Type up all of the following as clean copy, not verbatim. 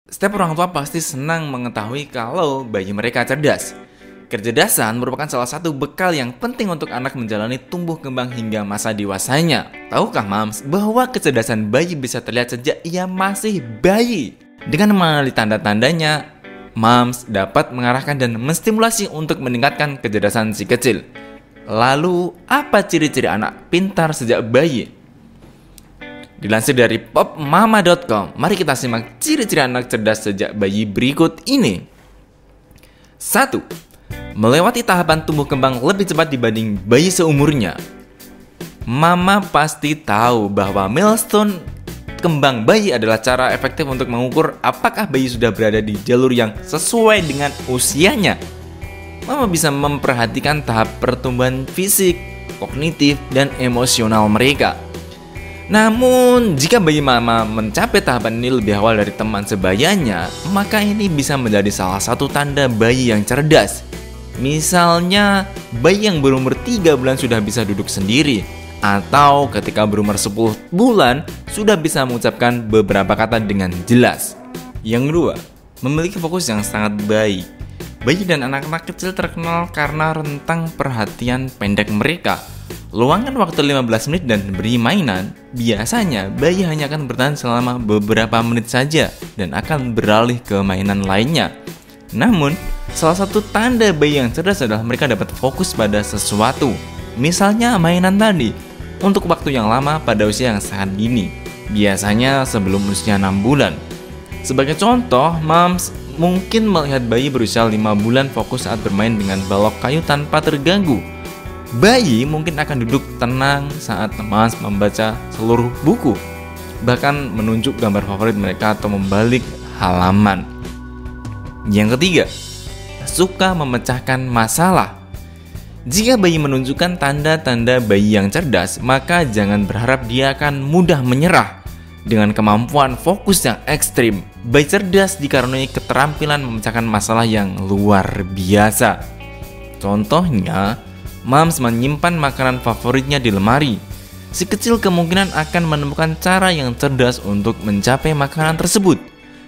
Setiap orang tua pasti senang mengetahui kalau bayi mereka cerdas. Kecerdasan merupakan salah satu bekal yang penting untuk anak menjalani tumbuh kembang hingga masa dewasanya. Tahukah Mams bahwa kecerdasan bayi bisa terlihat sejak ia masih bayi? Dengan mengenali tanda-tandanya, Mams dapat mengarahkan dan menstimulasi untuk meningkatkan kecerdasan si kecil. Lalu, apa ciri-ciri anak pintar sejak bayi? Dilansir dari popmama.com, mari kita simak ciri-ciri anak cerdas sejak bayi berikut ini. 1. Melewati tahapan tumbuh kembang lebih cepat dibanding bayi seumurnya. Mama pasti tahu bahwa milestone kembang bayi adalah cara efektif untuk mengukur apakah bayi sudah berada di jalur yang sesuai dengan usianya. Mama bisa memperhatikan tahap pertumbuhan fisik, kognitif, dan emosional mereka. Namun, jika bayi mama mencapai tahapan ini lebih awal dari teman sebayanya, maka ini bisa menjadi salah satu tanda bayi yang cerdas. Misalnya, bayi yang berumur 3 bulan sudah bisa duduk sendiri, atau ketika berumur 10 bulan sudah bisa mengucapkan beberapa kata dengan jelas. Yang kedua, memiliki fokus yang sangat baik. Bayi dan anak-anak kecil terkenal karena rentang perhatian pendek mereka. Luangkan waktu 15 menit dan beri mainan, biasanya bayi hanya akan bertahan selama beberapa menit saja dan akan beralih ke mainan lainnya. Namun, salah satu tanda bayi yang cerdas adalah mereka dapat fokus pada sesuatu. Misalnya mainan tadi, untuk waktu yang lama pada usia yang sangat dini, biasanya sebelum usia 6 bulan. Sebagai contoh, Mams mungkin melihat bayi berusia 5 bulan fokus saat bermain dengan balok kayu tanpa terganggu. Bayi mungkin akan duduk tenang saat Mams membaca seluruh buku, bahkan menunjuk gambar favorit mereka atau membalik halaman. Yang ketiga, suka memecahkan masalah. Jika bayi menunjukkan tanda-tanda bayi yang cerdas, maka jangan berharap dia akan mudah menyerah. Dengan kemampuan fokus yang ekstrim, bayi cerdas dikaruniai keterampilan memecahkan masalah yang luar biasa. Contohnya, Mams menyimpan makanan favoritnya di lemari. Si kecil kemungkinan akan menemukan cara yang cerdas untuk mencapai makanan tersebut.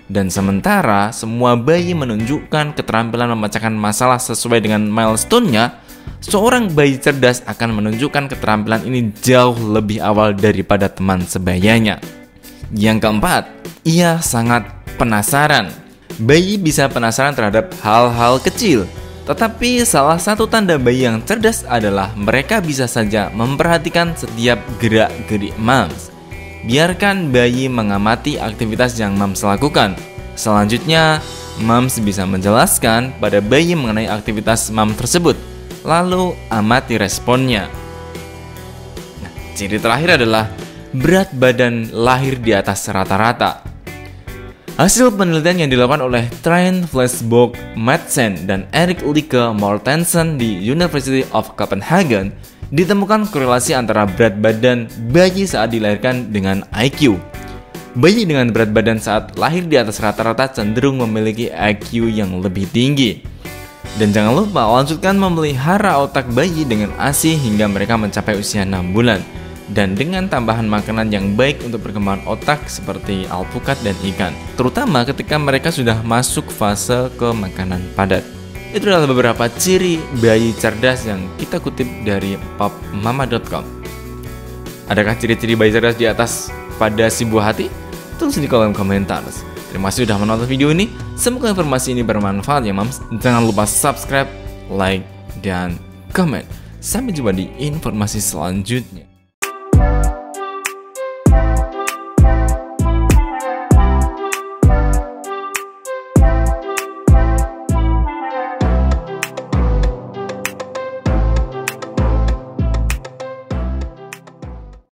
Dan sementara semua bayi menunjukkan keterampilan memecahkan masalah sesuai dengan milestone-nya, seorang bayi cerdas akan menunjukkan keterampilan ini jauh lebih awal daripada teman sebayanya. Yang keempat, ia sangat penasaran. Bayi bisa penasaran terhadap hal-hal kecil. Tetapi salah satu tanda bayi yang cerdas adalah mereka bisa saja memperhatikan setiap gerak-gerik Mams. Biarkan bayi mengamati aktivitas yang Mams lakukan. Selanjutnya, Mams bisa menjelaskan pada bayi mengenai aktivitas Mams tersebut. Lalu amati responnya. Nah, ciri terakhir adalah berat badan lahir di atas rata-rata. Hasil penelitian yang dilakukan oleh Trine Flesbog Madsen dan Erik Lykke Mortensen di University of Copenhagen ditemukan korelasi antara berat badan bayi saat dilahirkan dengan IQ. Bayi dengan berat badan saat lahir di atas rata-rata cenderung memiliki IQ yang lebih tinggi. Dan jangan lupa lanjutkan memelihara otak bayi dengan ASI hingga mereka mencapai usia 6 bulan. Dan dengan tambahan makanan yang baik untuk perkembangan otak seperti alpukat dan ikan, terutama ketika mereka sudah masuk fase ke makanan padat. Itu adalah beberapa ciri bayi cerdas yang kita kutip dari popmama.com. Adakah ciri-ciri bayi cerdas di atas pada si buah hati? Tulis di kolom komentar. Terima kasih sudah menonton video ini. Semoga informasi ini bermanfaat ya Mams. Jangan lupa subscribe, like, dan komen. Sampai jumpa di informasi selanjutnya.